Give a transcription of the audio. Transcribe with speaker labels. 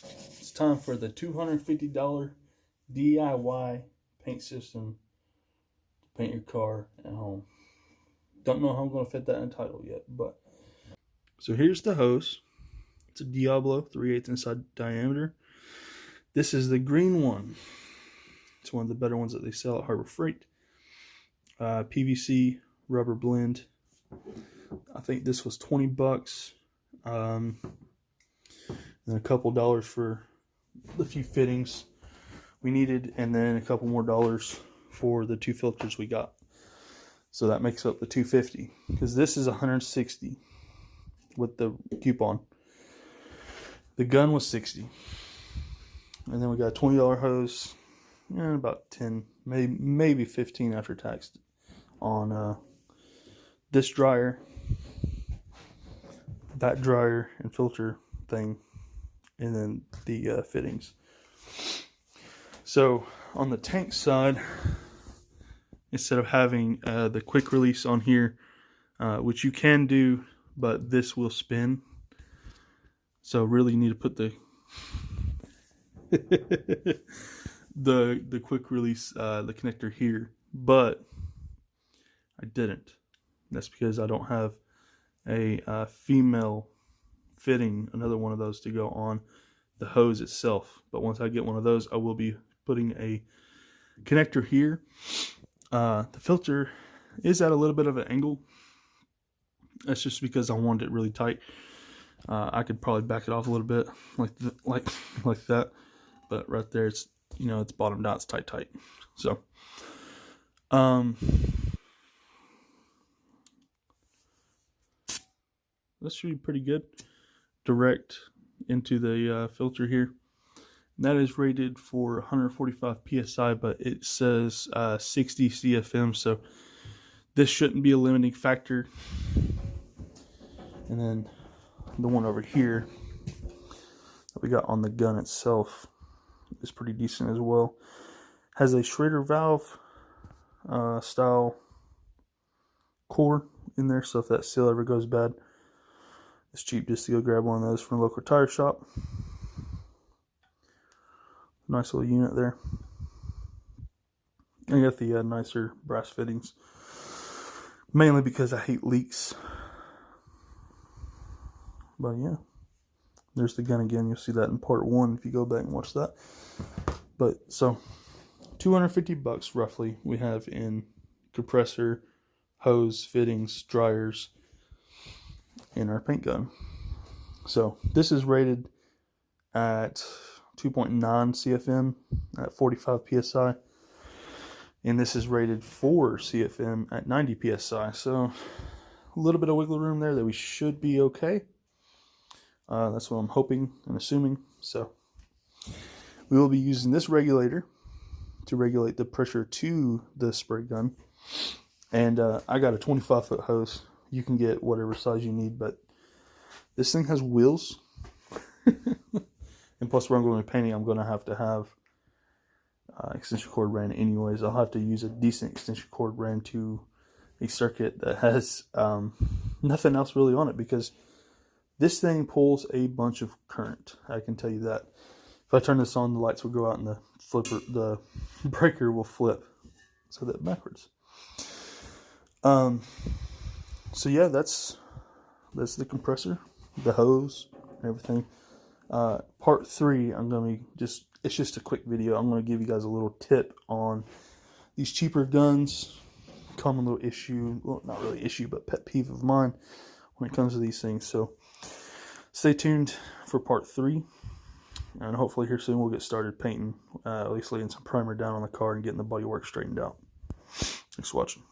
Speaker 1: It's time for the $250 DIY paint system to paint your car at home. Don't know how I'm going to fit that in the title yet, but so here's the hose. It's a Diablo 3/8 inside diameter. This is the green one. It's one of the better ones that they sell at Harbor Freight. PVC rubber blend. I think this was 20 bucks. And a couple dollars for the few fittings we needed, and then a couple more dollars for the 2 filters we got. So that makes up the $250, because this is $160 with the coupon. The gun was $60, and then we got a $20 hose, and about 10, maybe 15 after tax on this dryer, that dryer and filter thing, and then the fittings. So on the tank side, instead of having the quick release on here, which you can do, but this will spin, so really you need to put the the quick release, the connector here, but I didn't. That's because I don't have a female fitting, another one of those to go on the hose itself. But once I get one of those, I will be putting a connector here. The filter is at a little bit of an angle. That's just because I wanted it really tight. I could probably back it off a little bit like that, but right there, it's, you know, it's bottomed out, it's tight. So that should be pretty good. Direct into the filter here. And that is rated for 145 psi, but it says 60 CFM, so this shouldn't be a limiting factor. And then the one over here that we got on the gun itself is pretty decent as well. Has a Schrader valve style core in there, so if that seal ever goes bad, it's cheap just to go grab one of those from a local tire shop. Nice little unit there. I got the nicer brass fittings, mainly because I hate leaks. But yeah, there's the gun again. You'll see that in part 1 if you go back and watch that. But so 250 bucks roughly we have in compressor, hose, fittings, dryers, in our paint gun. So this is rated at 2.9 CFM at 45 psi, and this is rated for CFM at 90 psi. So a little bit of wiggle room there that we should be okay. That's what I'm hoping and assuming. So we will be using this regulator to regulate the pressure to the spray gun, and I got a 25-foot hose. You can get whatever size you need, but this thing has wheels. And plus, where I'm going to be painting, I'm going to have extension cord ran anyways. I'll have to use a decent extension cord ran to a circuit that has nothing else really on it, because this thing pulls a bunch of current. I can tell you that. If I turn this on, the lights will go out and the breaker will flip. So that backwards. So yeah, that's the compressor, the hose, and everything. Part 3, I'm going to it's just a quick video. I'm going to give you guys a little tip on these cheaper guns. Common little issue, well, not really issue, but pet peeve of mine when it comes to these things. So stay tuned for part 3, and hopefully here soon we'll get started painting, at least laying some primer down on the car and getting the bodywork straightened out. Thanks for watching.